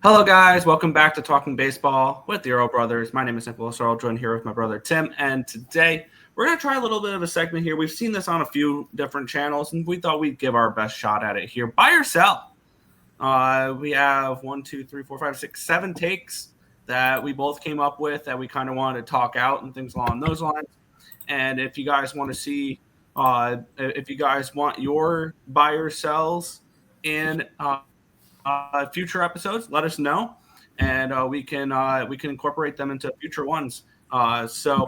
Hello, guys. Welcome back to Talking Baseball with the Earle brothers. My name is Nicholas Earle, joined here with my brother Tim. And today we're going to try a little bit of a segment here. We've seen this on a few different channels, and we thought we'd give our best shot at it here. Buy or sell? We have 7 takes that we both came up with that we kind of wanted to talk out and things along those lines. And if you guys want to see, if you guys want your buy or sells in future episodes, let us know, and we can incorporate them into future ones. So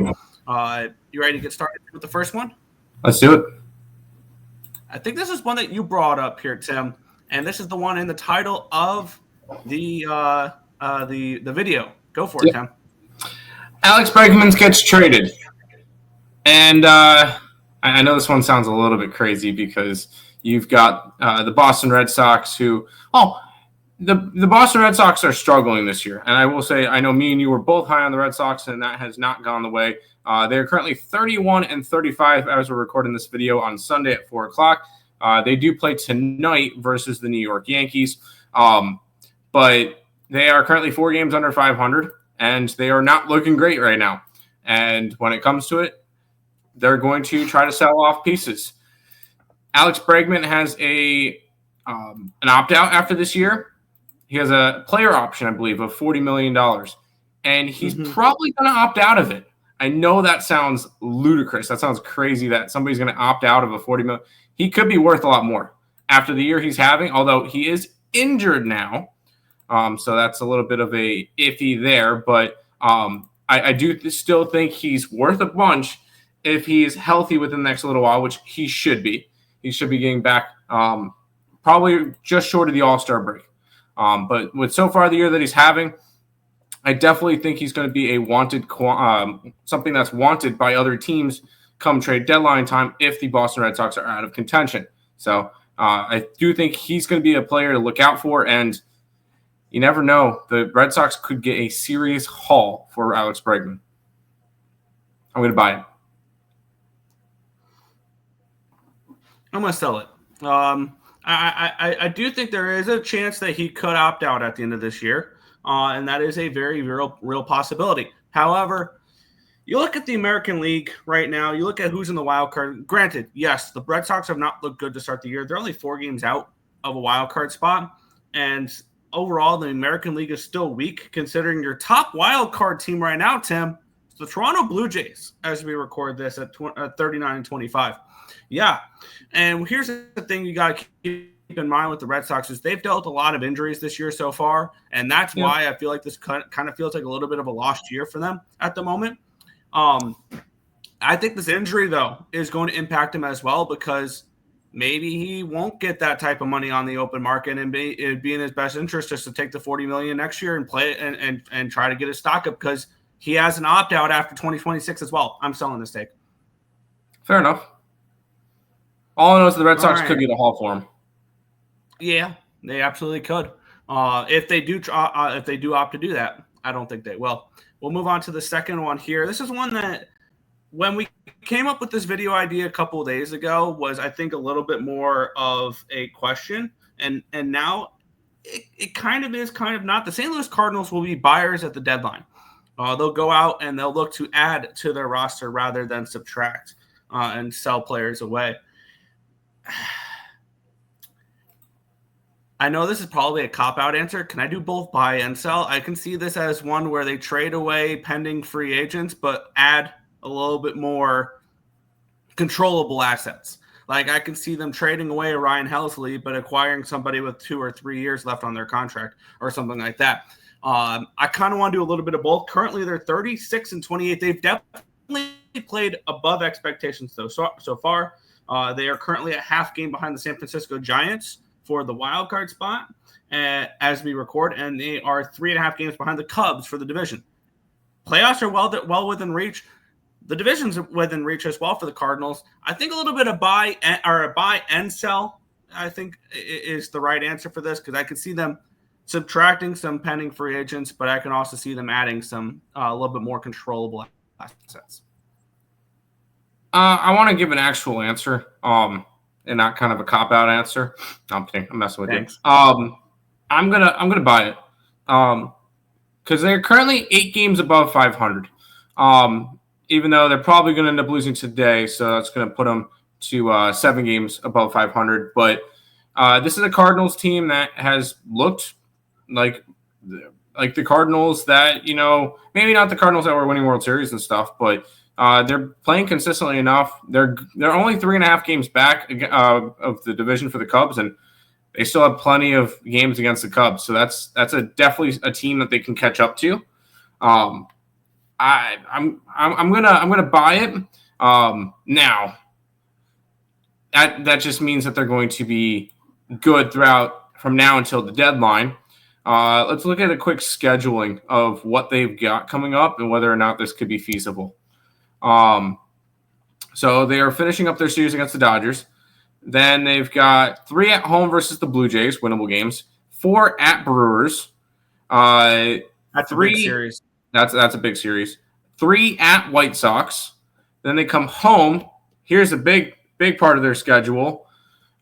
you ready to get started with the first one? Let's do it. I think this is one that you brought up here, Tim, and this is the one in the title of the video. Go for it, Tim. Alex Bregman gets traded, and I know this one sounds a little bit crazy because you've got the Boston Red Sox who the Boston Red Sox are struggling this year. And I will say, I know me and you were both high on the Red Sox, and that has not gone the way. They're currently 31-35 as we're recording this video on Sunday at 4 o'clock. They do play tonight versus the New York Yankees. But they are currently 4 games under 500, and they are not looking great right now. And when it comes to it, they're going to try to sell off pieces. Alex Bregman has an opt-out after this year. He has a player option, I believe, of $40 million, and he's probably going to opt out of it. I know that sounds ludicrous. That sounds crazy that somebody's going to opt out of a $40 million. He could be worth a lot more after the year he's having, although he is injured now. So that's a little bit of a iffy there, but I do still think he's worth a bunch if he's healthy within the next little while, which he should be. He should be getting back probably just short of the All-Star break. But with so far the year that he's having, I definitely think he's going to be a wanted, something that's wanted by other teams come trade deadline time if the Boston Red Sox are out of contention. So I do think he's going to be a player to look out for, and you never know. The Red Sox could get a serious haul for Alex Bregman. I'm going to buy it. I'm going to sell it. I do think there is a chance that he could opt out at the end of this year, and that is a very real possibility. However, you look at the American League right now, you look at who's in the wild card. Granted, yes, the Red Sox have not looked good to start the year. They're only 4 games out of a wild card spot, and overall, the American League is still weak, considering your top wild card team right now, Tim, is the Toronto Blue Jays, as we record this at 39-25. Yeah, and here's the thing you got to keep in mind with the Red Sox is they've dealt with a lot of injuries this year so far, and that's why I feel like this kind of feels like a little bit of a lost year for them at the moment. I think this injury, though, is going to impact him as well because maybe he won't get that type of money on the open market, and it'd be in his best interest just to take the $40 million next year and play it and try to get his stock up because he has an opt-out after 2026 as well. I'm selling this take. Fair enough. All I know is the Red Sox could get a haul for him. Yeah, they absolutely could. If they do opt to do that, I don't think they will. We'll move on to the second one here. This is one that when we came up with this video idea a couple of days ago was, I think, a little bit more of a question. And now it kind of is, kind of not. The St. Louis Cardinals will be buyers at the deadline. They'll go out and they'll look to add to their roster rather than subtract and sell players away. I know this is probably a cop-out answer. Can I do both buy and sell? I can see this as one where they trade away pending free agents, but add a little bit more controllable assets. Like I can see them trading away a Ryan Helsley, but acquiring somebody with 2 or 3 years left on their contract or something like that. I kind of want to do a little bit of both. Currently, they're 36-28. They've definitely played above expectations, though, so far. They are currently a half game behind the San Francisco Giants for the wild card spot as we record, and they are 3.5 games behind the Cubs for the division. Playoffs are well within reach. The division's within reach as well for the Cardinals. I think a little bit of buy and sell, I think, is the right answer for this because I could see them subtracting some pending free agents, but I can also see them adding some a little bit more controllable assets. I want to give an actual answer, and not kind of a cop-out answer. No, I'm kidding. I'm messing with you. I'm gonna buy it because they're currently 8 games above 500. Even though they're probably going to end up losing today, so that's going to put them to 7 games above 500. But this is a Cardinals team that has looked like the Cardinals that, maybe not the Cardinals that were winning World Series and stuff, but they're playing consistently enough. They're only 3.5 games back of the division for the Cubs, and they still have plenty of games against the Cubs. So that's definitely a team that they can catch up to. I'm gonna buy it. Now that just means that they're going to be good throughout from now until the deadline. Let's look at a quick scheduling of what they've got coming up and whether or not this could be feasible. So they are finishing up their series against the Dodgers. Then they've got 3 at home versus the Blue Jays, winnable games. 4 at Brewers. That's a big series. That's a big series. 3 at White Sox. Then they come home. Here's a big part of their schedule.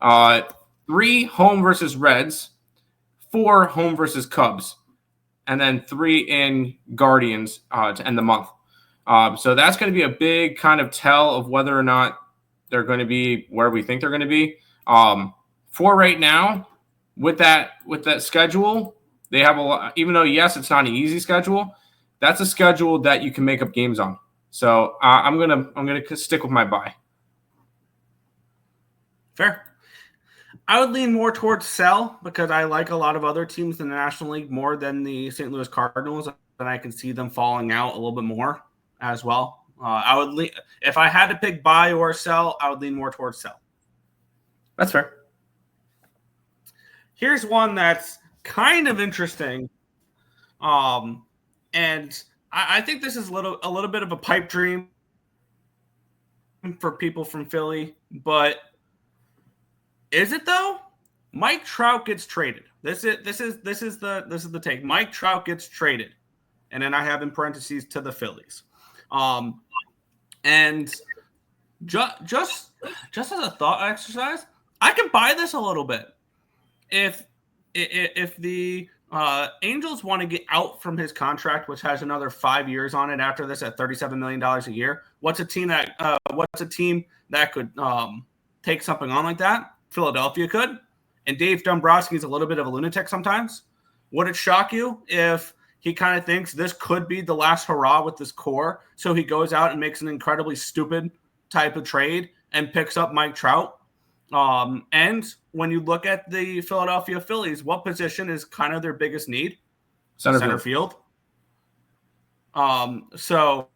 3 home versus Reds. 4 home versus Cubs. And then 3 in Guardians to end the month. So that's going to be a big kind of tell of whether or not they're going to be where we think they're going to be. For right now, with that schedule, they have a lot. Even though yes, it's not an easy schedule, that's a schedule that you can make up games on. So I'm gonna stick with my buy. Fair. I would lean more towards sell because I like a lot of other teams in the National League more than the St. Louis Cardinals, and I can see them falling out a little bit more as well. I would if I had to pick buy or sell, I would lean more towards sell. That's fair. Here's one that's kind of interesting, and I think this is a little bit of a pipe dream for people from Philly, but is it though? Mike Trout gets traded. This is the take. Mike Trout gets traded, and then I have in parentheses to the Phillies. And just as a thought exercise, I can buy this a little bit. If the Angels want to get out from his contract, which has another 5 years on it after this at $37 million a year, what's a team that could take something on like that? Philadelphia could. And Dave Dombrowski is a little bit of a lunatic sometimes. Would it shock you if he kind of thinks this could be the last hurrah with this core, so he goes out and makes an incredibly stupid type of trade and picks up Mike Trout? And when you look at the Philadelphia Phillies, what position is kind of their biggest need? Center field. So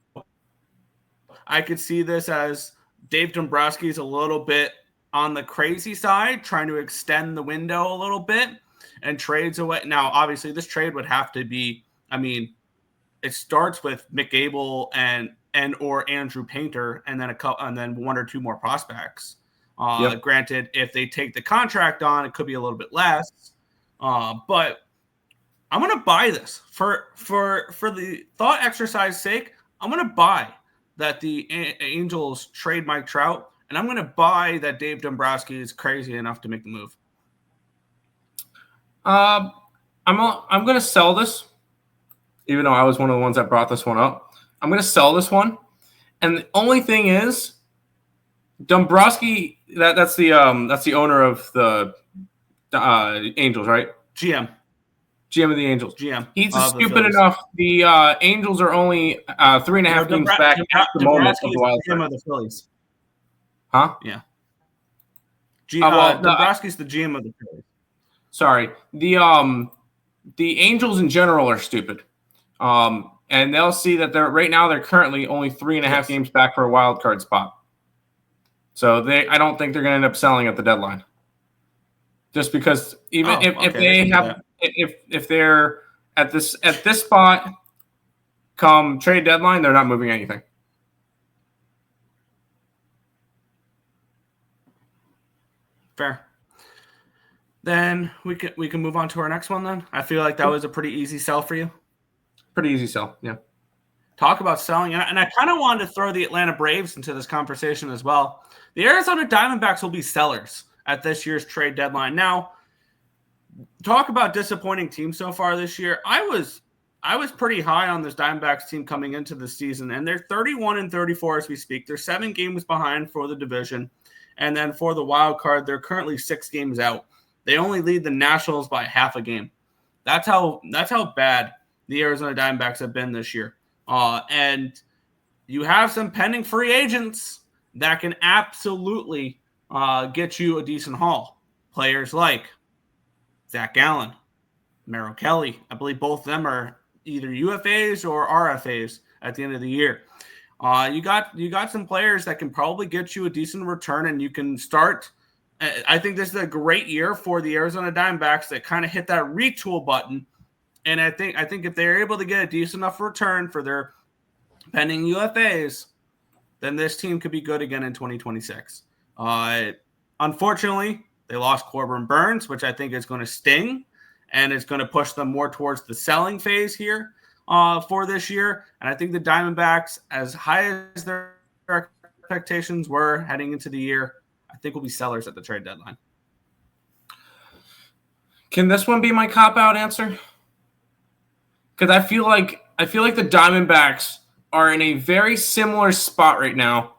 I could see this as Dave Dombrowski is a little bit on the crazy side, trying to extend the window a little bit and trades away. Now, obviously, this trade would have to be, it starts with Mick Abel and or Andrew Painter, and then and then 1 or 2 more prospects. Yep. Granted, if they take the contract on, it could be a little bit less. But I'm going to buy this for the thought exercise sake. I'm going to buy that the Angels trade Mike Trout, and I'm going to buy that Dave Dombrowski is crazy enough to make the move. I'm going to sell this, even though I was one of the ones that brought this one up. I'm going to sell this one, and the only thing is, Dombrowski. That's the owner of the Angels, right? GM of the Angels. GM. He's stupid enough. The Angels are only 3.5 games back at the moment of the wild card. Of the Phillies. Huh? Yeah. Dombrowski's the GM of the Phillies. Sorry. The Angels in general are stupid. And they'll see that they're currently only 3.5 games back for a wild card spot. So I don't think they're going to end up selling at the deadline. Just because if they're at this spot come trade deadline, they're not moving anything. Fair. Then we can move on to our next one then. I feel like that was a pretty easy sell for you. Pretty easy sell, yeah. Talk about selling. And I kind of wanted to throw the Atlanta Braves into this conversation as well. The Arizona Diamondbacks will be sellers at this year's trade deadline. Now, talk about disappointing teams so far this year. I was pretty high on this Diamondbacks team coming into the season, and they're 31-34 as we speak. They're 7 games behind for the division, and then for the wild card, they're currently 6 games out. They only lead the Nationals by half a game. That's how bad the Arizona Diamondbacks have been this year. And you have some pending free agents that can absolutely get you a decent haul. Players like Zach Gallen, Merrill Kelly. I believe both of them are either UFAs or RFAs at the end of the year. You got some players that can probably get you a decent return, and you can start. I think this is a great year for the Arizona Diamondbacks that kind of hit that retool button. And I think if they're able to get a decent enough return for their pending UFAs, then this team could be good again in 2026. Unfortunately, they lost Corbin Burnes, which I think is going to sting, and it's going to push them more towards the selling phase here for this year. And I think the Diamondbacks, as high as their expectations were heading into the year, I think will be sellers at the trade deadline. Can this one be my cop-out answer? Because I feel like the Diamondbacks are in a very similar spot right now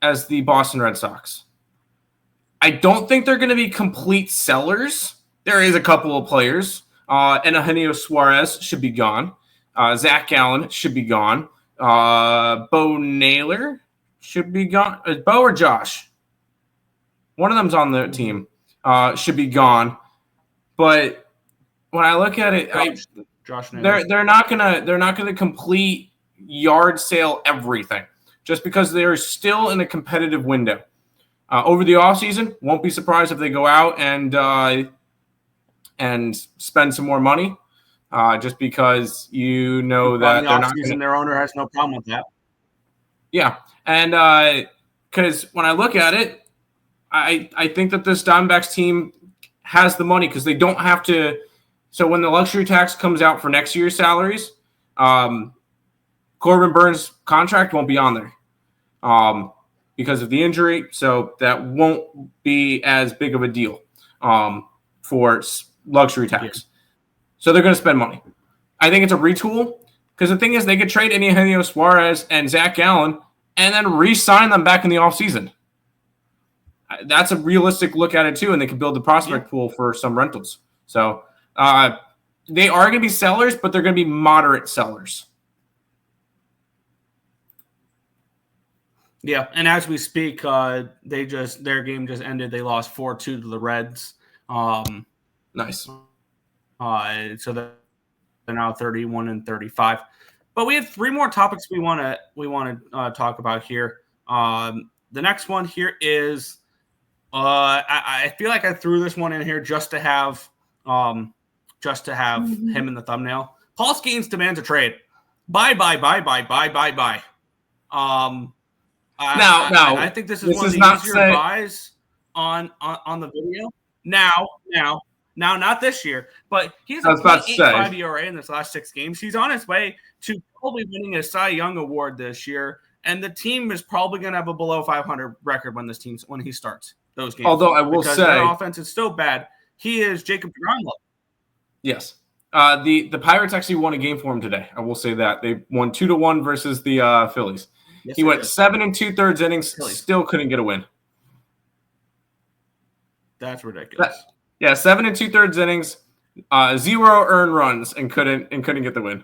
as the Boston Red Sox. I don't think they're going to be complete sellers. There is a couple of players. Eugenio Suarez should be gone. Zach Gallen should be gone. Bo Naylor should be gone. Bo or Josh? One of them's on the team. Should be gone. But when I look at it, Josh they're not gonna complete yard sale everything just because they're still in a competitive window. Over the offseason, won't be surprised if they go out and spend some more money, just because that they're not gonna, their owner has no problem with that. Yeah, and because when I look at it, I think that this Diamondbacks team has the money because they don't have to. So when the luxury tax comes out for next year's salaries, Corbin Burnes' contract won't be on there because of the injury. So that won't be as big of a deal for luxury tax. Yeah. So they're going to spend money. I think it's a retool because the thing is they could trade Eugenio Suarez and Zach Gallen and then re-sign them back in the offseason. That's a realistic look at it too, and they can build the prospect pool for some rentals. So they are going to be sellers, but they're going to be moderate sellers. Yeah, and as we speak, their game just ended. They lost 4-2 to the Reds. Nice. So they're now 31-35. But we have 3 more topics we want to talk about here. The next one here is I feel like I threw this one in here just to have him in the thumbnail. Paul Skenes demands a trade. Bye. Now, I think this is one of the easier buys on the video. Now, not this year, but he's a 0.85 ERA in this last 6 games. He's on his way to probably winning a Cy Young award this year, and the team is probably going to have a below 500 record when he starts those games. Although I will say, their offense is still bad. He is Jacob DeGrom. Yes. The Pirates actually won a game for him today. I will say that. They won 2-1 versus the Phillies. Yes, he went 7 2/3 innings, still couldn't get a win. That's ridiculous. 7 2/3 innings, 0 earned runs, and couldn't get the win.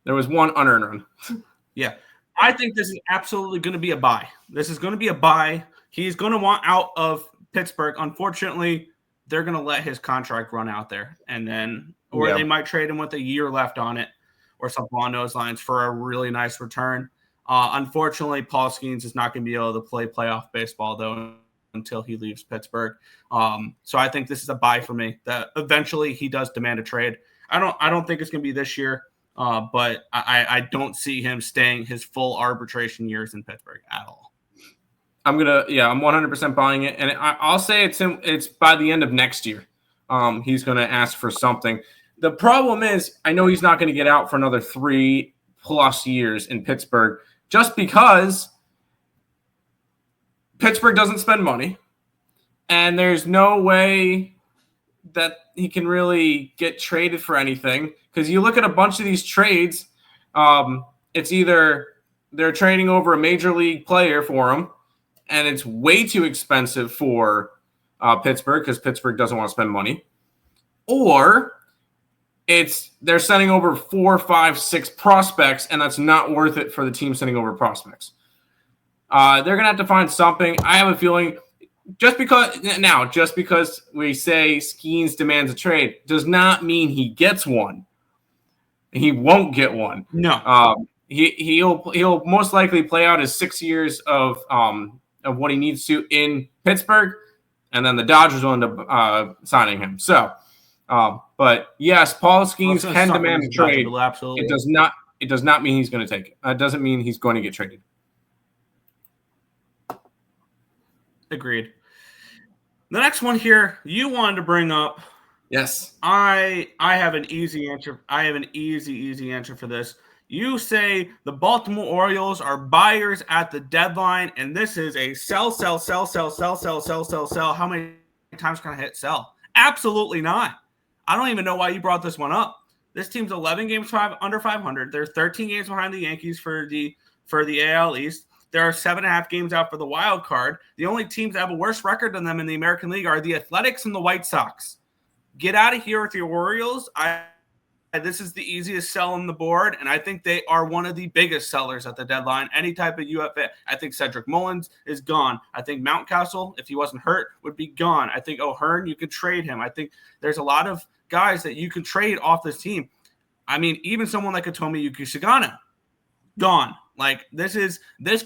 There was 1 unearned run. Yeah. I think this is absolutely going to be a buy. This is going to be a buy. He's going to want out of Pittsburgh. Unfortunately, they're going to let his contract run out there, and then they might trade him with a year left on it or something along those lines for a really nice return. Unfortunately, Paul Skenes is not going to be able to play playoff baseball though until he leaves Pittsburgh. So I think this is a buy for me. That eventually he does demand a trade. I don't think it's going to be this year, but I don't see him staying his full arbitration years in Pittsburgh at all. I'm 100% buying it, and I'll say it's by the end of next year. He's going to ask for something. The problem is, I know he's not going to get out for another 3+ years in Pittsburgh, just because Pittsburgh doesn't spend money, and there's no way that he can really get traded for anything, because you look at a bunch of these trades, it's either they're trading over a major league player for him, and it's way too expensive for Pittsburgh because Pittsburgh doesn't want to spend money, or they're sending over 4, 5, 6 prospects, and that's not worth it for the team sending over prospects. They're going to have to find something. I have a feeling just because we say Skenes demands a trade does not mean he gets one. He won't get one. No. He'll most likely play out his 6 years of what he needs to in Pittsburgh, and then the Dodgers will end up signing him. So, but yes, Paul Skenes can demand a trade. Absolutely. It does not mean he's going to take it. It doesn't mean he's going to get traded. Agreed. The next one here you wanted to bring up. Yes. I have an easy answer. I have an easy answer for this. You say the Baltimore Orioles are buyers at the deadline, and this is a sell. How many times can I hit sell? Absolutely not. I don't even know why you brought this one up. This team's 11 games under 500. They're 13 games behind the Yankees for the AL East. There are 7.5 games out for the wild card. The only teams that have a worse record than them in the American League are the Athletics and the White Sox. Get out of here with your Orioles. This is the easiest sell on the board, and I think they are one of the biggest sellers at the deadline. Any type of UFA. I think Cedric Mullins is gone. I think Mountcastle, if he wasn't hurt, would be gone. I think O'Hearn, you could trade him. I think there's a lot of guys that you can trade off this team. I mean, even someone like Otomi Yukisagana, gone. Like, this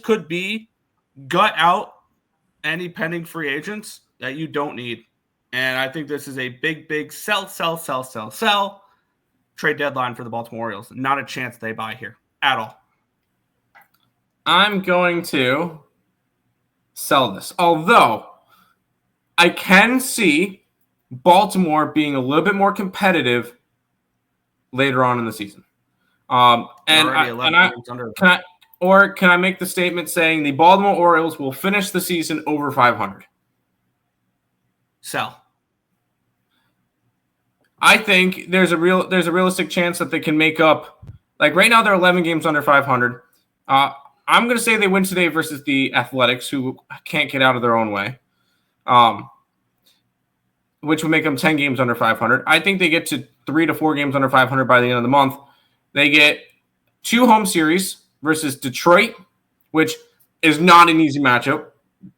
could be gut out any pending free agents that you don't need. And I think this is a big sell trade deadline for the Baltimore Orioles. Not a chance they buy here at all. I'm going to sell this. Although I can see Baltimore being a little bit more competitive later on in the season. Can I make the statement saying the Baltimore Orioles will finish the season over 500? Sell. I think there's a realistic chance that they can make up. Like right now, they're 11 games under 500. I'm going to say they win today versus the Athletics, who can't get out of their own way, which would make them 10 games under 500. I think they get to 3 to 4 games under 500 by the end of the month. They get 2 home series versus Detroit, which is not an easy matchup,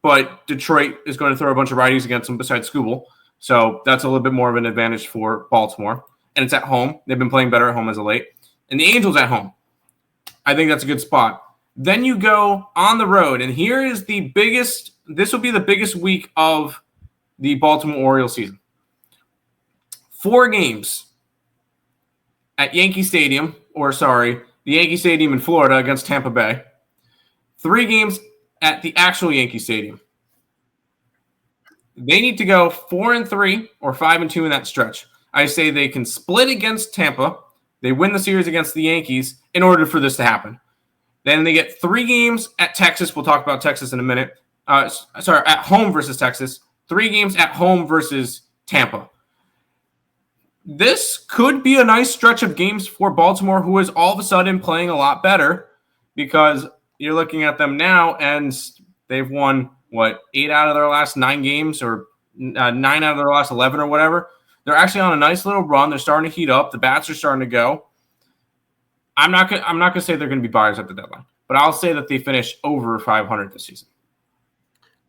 but Detroit is going to throw a bunch of righties against them besides Skubal. So that's a little bit more of an advantage for Baltimore. And it's at home. They've been playing better at home as of late. And the Angels at home. I think that's a good spot. Then you go on the road. And here is this will be the biggest week of the Baltimore Orioles season. 4 games at Yankee Stadium, the Yankee Stadium in Florida against Tampa Bay. 3 games at the actual Yankee Stadium. They need to go 4-3 or 5-2 in that stretch. I say they can split against Tampa. They win the series against the Yankees in order for this to happen. Then they get 3 games at Texas. We'll talk about Texas in a minute. At home versus Texas. 3 games at home versus Tampa. This could be a nice stretch of games for Baltimore, who is all of a sudden playing a lot better, because you're looking at them now and they've won, 8 out of their last 9 games, or 9 out of their last 11 or whatever. They're actually on a nice little run. They're starting to heat up. The bats are starting to go. I'm not gonna say they're going to be buyers at the deadline, but I'll say that they finish over 500 this season.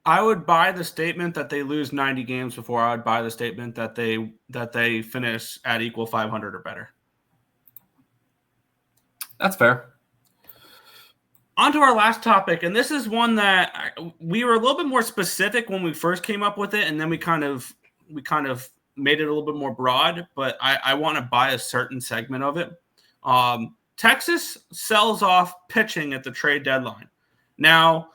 I would buy the statement that they lose 90 games before I would buy the statement that they finish at equal 500 or better. That's fair. On to our last topic, and this is one that we were a little bit more specific when we first came up with it, and then we kind of made it a little bit more broad, but I want to buy a certain segment of it. Texas sells off pitching at the trade deadline. Now,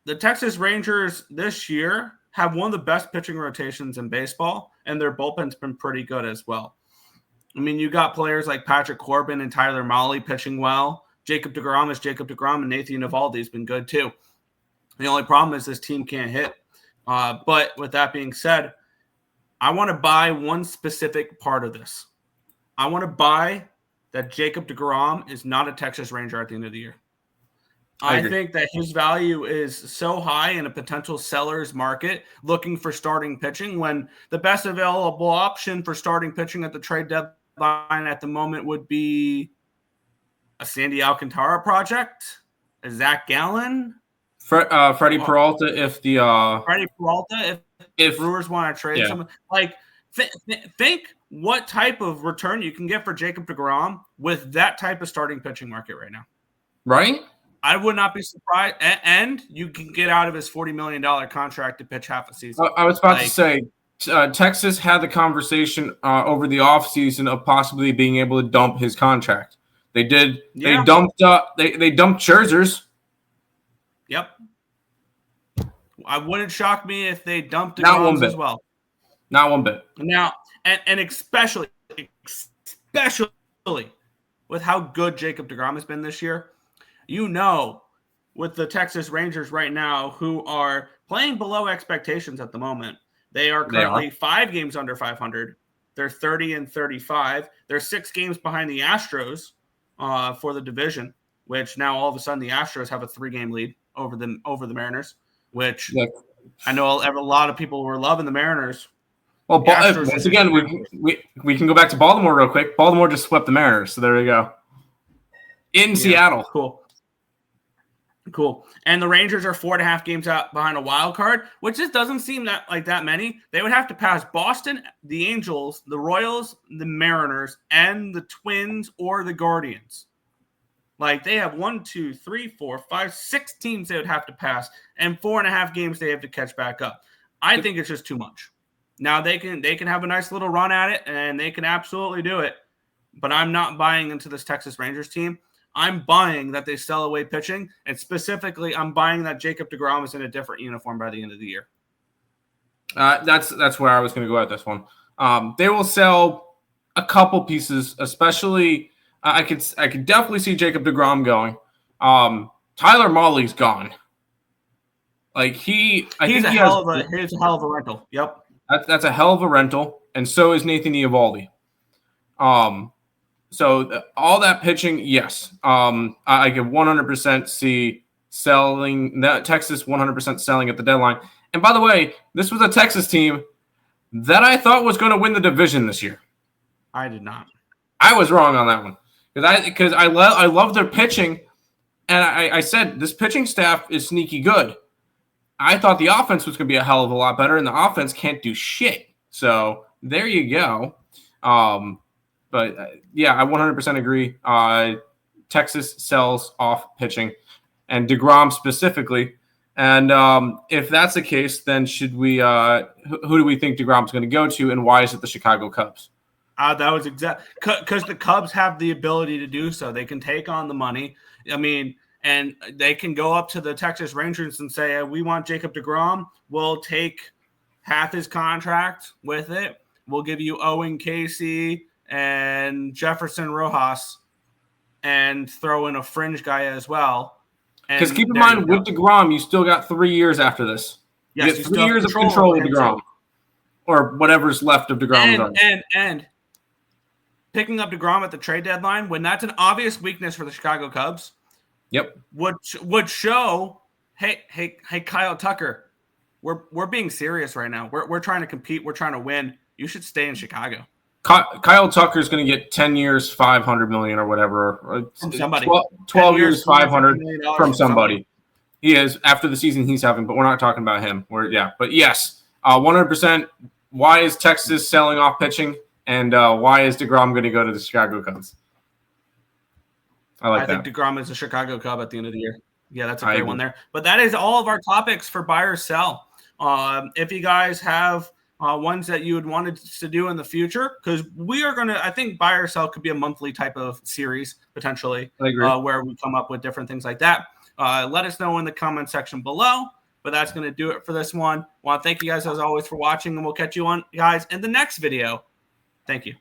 the Texas Rangers this year have one of the best pitching rotations in baseball, and their bullpen's been pretty good as well. I mean, you got players like Patrick Corbin and Tyler Mahle pitching well. Jacob deGrom, and Nathan Eovaldi's been good too. The only problem is this team can't hit. But with that being said, I want to buy one specific part of this. I want to buy that Jacob deGrom is not a Texas Ranger at the end of the year. I think that his value is so high in a potential seller's market looking for starting pitching when the best available option for starting pitching at the trade deadline at the moment would be a Sandy Alcantara project, a Zach Gallen, Freddie Peralta. Freddie Peralta, if Brewers want to trade someone, like think what type of return you can get for Jacob deGrom with that type of starting pitching market right now. Right? I would not be surprised. And you can get out of his $40 million contract to pitch half a season. I was about to say, Texas had the conversation over the offseason of possibly being able to dump his contract. They did. Yeah. They dumped Scherzer's. Yep. I wouldn't shock me if they dumped DeGrom's as well. Not one bit. Now, and especially with how good Jacob deGrom has been this year, with the Texas Rangers right now, who are playing below expectations at the moment, they are currently 5 games under 500. They're 30-35. They're 6 games behind the Astros for the division, which now all of a sudden the Astros have a 3-game lead over the Mariners, which I know a lot of people were loving the Mariners. Well, once again, we can go back to Baltimore real quick. Baltimore just swept the Mariners, so there we go. In Seattle. Cool. And the Rangers are 4.5 games out behind a wild card, which just doesn't seem like that many. They would have to pass Boston, the Angels, the Royals, the Mariners, and the Twins or the Guardians. Like they have 6 teams they would have to pass, and 4.5 games they have to catch back up. I think it's just too much. Now they can have a nice little run at it, and they can absolutely do it. But I'm not buying into this Texas Rangers team. I'm buying that they sell away pitching, and specifically, I'm buying that Jacob deGrom is in a different uniform by the end of the year. That's where I was going to go at this one. They will sell a couple pieces, especially. I could definitely see Jacob deGrom going. Tyler Mahle's gone. Like he's a hell of a rental. Yep, that's a hell of a rental, and so is Nathan Eovaldi. So all that pitching, yes. I could 100% see selling that Texas 100% selling at the deadline. And by the way, this was a Texas team that I thought was going to win the division this year. I did not. I was wrong on that one because I love their pitching, and I said this pitching staff is sneaky good. I thought the offense was going to be a hell of a lot better, and the offense can't do shit. So there you go. But yeah, I 100% agree. Texas sells off pitching, and deGrom specifically. And if that's the case, then should we? Who do we think deGrom's going to go to, and why is it the Chicago Cubs? That was because the Cubs have the ability to do so. They can take on the money. I mean, and they can go up to the Texas Rangers and say, "We want Jacob deGrom. We'll take half his contract with it. We'll give you Owen Casey and Jefferson Rojas, and throw in a fringe guy as well." Because keep in mind, with deGrom, you still got 3 years after this. Yes, you get 3 years of control of deGrom, or whatever's left of deGrom. And picking up deGrom at the trade deadline, when that's an obvious weakness for the Chicago Cubs, would show, hey, Kyle Tucker, we're being serious right now. We're trying to compete. We're trying to win. You should stay in Chicago. Kyle Tucker is going to get 10 years, $500 million or whatever. From somebody. 12 years, $500 from somebody. He is after the season he's having, but we're not talking about him. But yes, 100%. Why is Texas selling off pitching, and why is deGrom going to go to the Chicago Cubs? I think deGrom is a Chicago Cub at the end of the year. Yeah, that's a great one there. But that is all of our topics for buy or sell. If you guys have ones that you would want to do in the future, because we are going to, I think buy or sell could be a monthly type of series potentially, where we come up with different things like that. Let us know in the comment section below. But that's going to do it for this one. I want to thank you guys as always for watching, and we'll catch you on guys in the next video. Thank you.